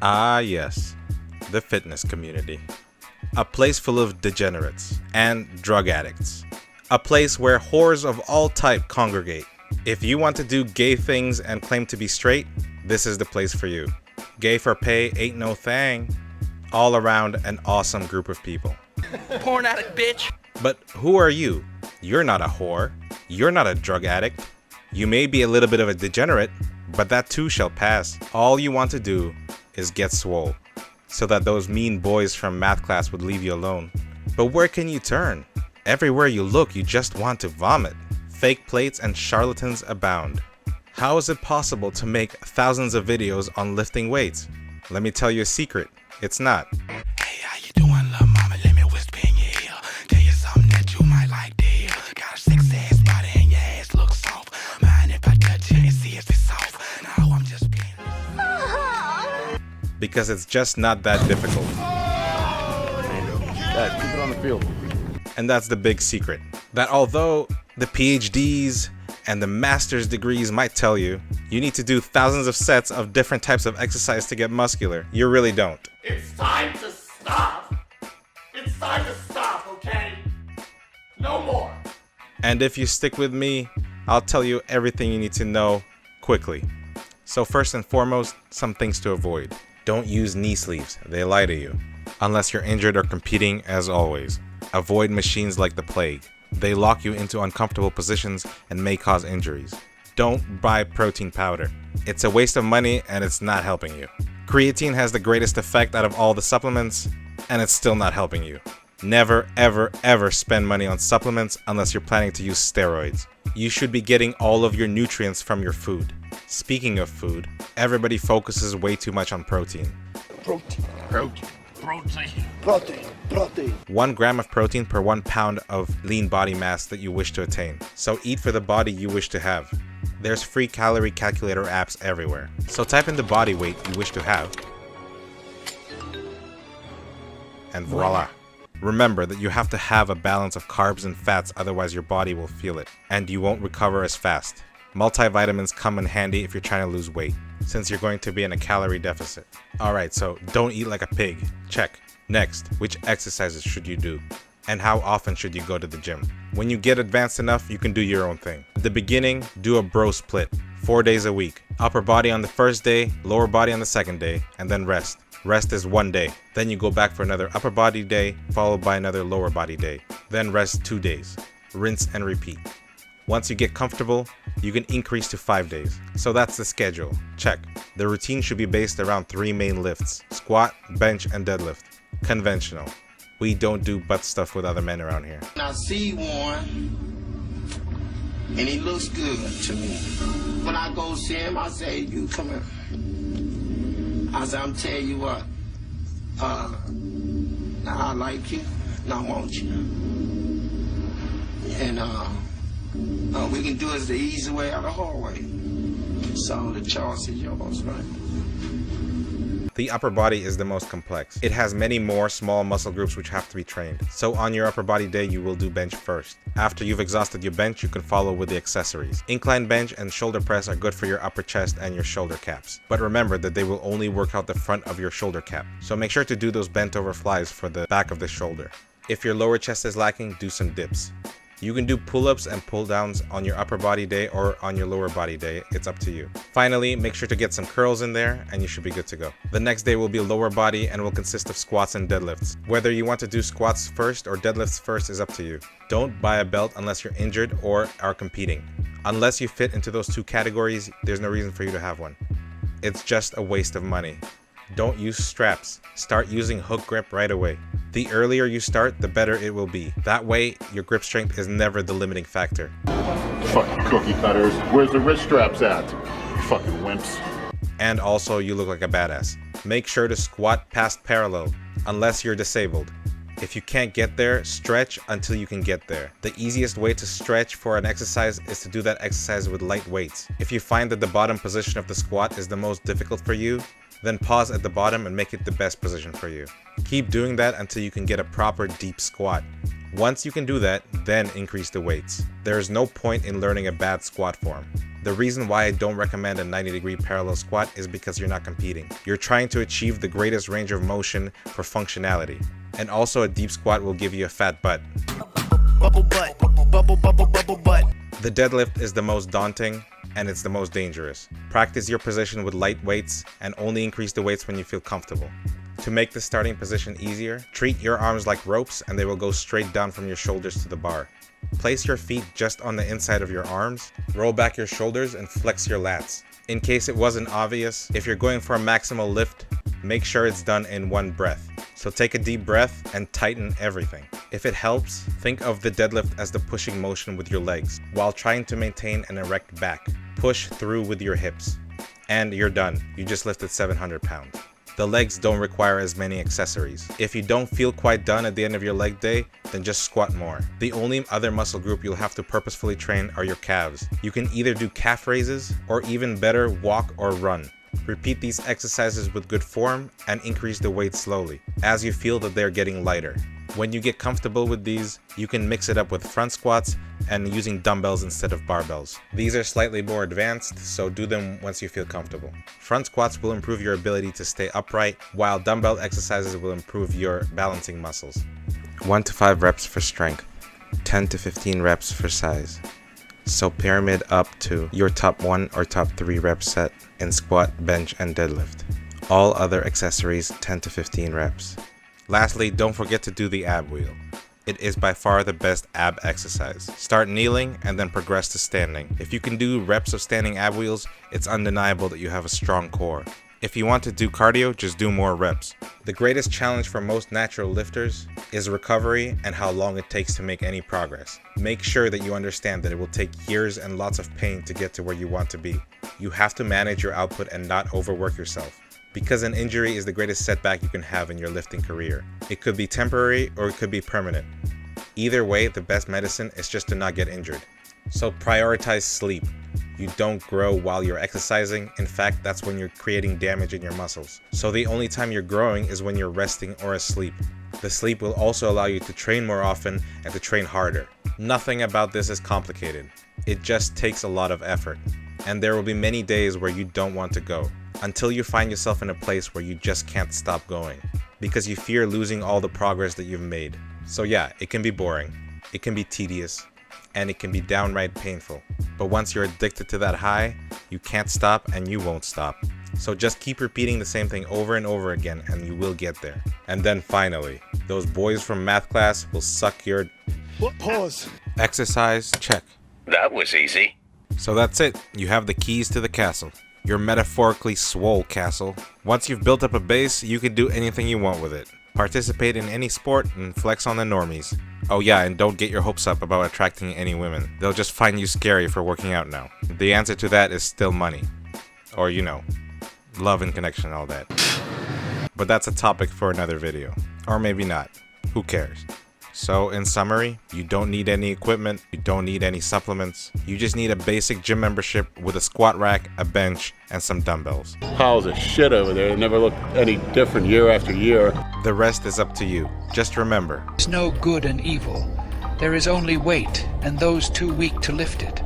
Ah yes, the fitness community. A place full of degenerates and drug addicts. A place where whores of all type congregate. If you want to do gay things and claim to be straight, this is the place for you. Gay for pay ain't no thing. All around an awesome group of people. Porn addict, bitch. But who are you? You're not a whore. You're not a drug addict. You may be a little bit of a degenerate, but that too shall pass. All you want to do is get swole, so that those mean boys from math class would leave you alone. But where can you turn? Everywhere you look, you just want to vomit. Fake plates and charlatans abound. How is it possible to make thousands of videos on lifting weights? Let me tell you a secret. It's not. Hey, how you doing, lil' mama? Let me whisper in your ear. Tell you something that you might like to hear. Got a sexy ass body and your ass looks soft. Mind if I touch it and see if it's soft? No, I'm just playing. Because it's just not that difficult. Dad, keep it on the field. And that's the big secret. That although the PhDs and the master's degrees might tell you, you need to do thousands of sets of different types of exercise to get muscular, you really don't. It's time to stop. It's time to stop, okay? No more. And if you stick with me, I'll tell you everything you need to know quickly. So first and foremost, some things to avoid. Don't use knee sleeves, they lie to you. Unless you're injured or competing, as always. Avoid machines like the plague. They lock you into uncomfortable positions and may cause injuries. Don't buy protein powder. It's a waste of money and it's not helping you. Creatine has the greatest effect out of all the supplements, and it's still not helping you. Never, ever, ever spend money on supplements unless you're planning to use steroids. You should be getting all of your nutrients from your food. Speaking of food, everybody focuses way too much on protein. Protein. 1 gram of protein per 1 pound of lean body mass that you wish to attain. So eat for the body you wish to have. There's free calorie calculator apps everywhere. So type in the body weight you wish to have. And voila. Remember that you have to have a balance of carbs and fats, otherwise your body will feel it, and you won't recover as fast. Multivitamins come in handy if you're trying to lose weight, since you're going to be in a calorie deficit. Alright, so don't eat like a pig. Check. Next, which exercises should you do? And how often should you go to the gym? When you get advanced enough, you can do your own thing. At the beginning, do a bro split, 4 days a week. Upper body on the first day, lower body on the second day, and then rest. Rest is 1 day. Then you go back for another upper body day, followed by another lower body day. Then rest 2 days. Rinse and repeat. Once you get comfortable, you can increase to 5 days. So that's the schedule. Check. The routine should be based around 3 main lifts: squat, bench, and deadlift. Conventional. We don't do butt stuff with other men around here. I see one, and he looks good to me. When I go see him, I say, "You come here." I say, "I'm telling you what, I like you, and I want you, and we can do it the easy way or the hard way. So the choice is yours, right?" The upper body is the most complex. It has many more small muscle groups which have to be trained. So on your upper body day, you will do bench first. After you've exhausted your bench, you can follow with the accessories. Incline bench and shoulder press are good for your upper chest and your shoulder caps. But remember that they will only work out the front of your shoulder cap. So make sure to do those bent over flies for the back of the shoulder. If your lower chest is lacking, do some dips. You can do pull-ups and pull-downs on your upper body day or on your lower body day. It's up to you. Finally, make sure to get some curls in there and you should be good to go. The next day will be lower body and will consist of squats and deadlifts. Whether you want to do squats first or deadlifts first is up to you. Don't buy a belt unless you're injured or are competing. Unless you fit into those 2 categories, there's no reason for you to have one. It's just a waste of money. Don't use straps. Start using hook grip right away. The earlier you start, the better it will be. That way, your grip strength is never the limiting factor. Fucking cookie cutters. Where's the wrist straps at? You fucking wimps. And also, you look like a badass. Make sure to squat past parallel, unless you're disabled. If you can't get there, stretch until you can get there. The easiest way to stretch for an exercise is to do that exercise with light weights. If you find that the bottom position of the squat is the most difficult for you, then pause at the bottom and make it the best position for you. Keep doing that until you can get a proper deep squat. Once you can do that, then increase the weights. There is no point in learning a bad squat form. The reason why I don't recommend a 90-degree parallel squat is because you're not competing. You're trying to achieve the greatest range of motion for functionality. And also a deep squat will give you a fat butt. Bubble butt, bubble, bubble, bubble butt. The deadlift is the most daunting and it's the most dangerous. Practice your position with light weights and only increase the weights when you feel comfortable. To make the starting position easier, treat your arms like ropes and they will go straight down from your shoulders to the bar. Place your feet just on the inside of your arms, roll back your shoulders and flex your lats. In case it wasn't obvious, if you're going for a maximal lift, make sure it's done in one breath. So take a deep breath and tighten everything. If it helps, think of the deadlift as the pushing motion with your legs while trying to maintain an erect back. Push through with your hips. And you're done. You just lifted 700 pounds. The legs don't require as many accessories. If you don't feel quite done at the end of your leg day, then just squat more. The only other muscle group you'll have to purposefully train are your calves. You can either do calf raises or even better, walk or run. Repeat these exercises with good form and increase the weight slowly as you feel that they're getting lighter. When you get comfortable with these, you can mix it up with front squats and using dumbbells instead of barbells. These are slightly more advanced, so do them once you feel comfortable. Front squats will improve your ability to stay upright, while dumbbell exercises will improve your balancing muscles. 1 to 5 reps for strength, 10 to 15 reps for size. So pyramid up to your top 1 or top 3 rep set in squat, bench, and deadlift. All other accessories 10 to 15 reps. Lastly, don't forget to do the ab wheel. It is by far the best ab exercise. Start kneeling and then progress to standing. If you can do reps of standing ab wheels, it's undeniable that you have a strong core. If you want to do cardio, just do more reps. The greatest challenge for most natural lifters is recovery and how long it takes to make any progress. Make sure that you understand that it will take years and lots of pain to get to where you want to be. You have to manage your output and not overwork yourself, because an injury is the greatest setback you can have in your lifting career. It could be temporary or it could be permanent. Either way, the best medicine is just to not get injured. So prioritize sleep. You don't grow while you're exercising. In fact, that's when you're creating damage in your muscles. So the only time you're growing is when you're resting or asleep. The sleep will also allow you to train more often and to train harder. Nothing about this is complicated. It just takes a lot of effort. And there will be many days where you don't want to go, until you find yourself in a place where you just can't stop going, because you fear losing all the progress that you've made. So yeah, it can be boring, it can be tedious, and it can be downright painful. But once you're addicted to that high, you can't stop and you won't stop. So just keep repeating the same thing over and over again and you will get there. And then finally, those boys from math class will suck your... Pause. Exercise check. That was easy. So that's it. You have the keys to the castle. Your metaphorically swole castle. Once you've built up a base, you can do anything you want with it. Participate in any sport and flex on the normies. Oh yeah, and don't get your hopes up about attracting any women. They'll just find you scary for working out now. The answer to that is still money. Or you know, love and connection and all that. But that's a topic for another video. Or maybe not. Who cares? So in summary, you don't need any equipment, you don't need any supplements, you just need a basic gym membership with a squat rack, a bench, and some dumbbells. Piles of shit over there. It never looked any different year after year. The rest is up to you. Just remember, There's no good and evil. There is only weight, and those too weak to lift it.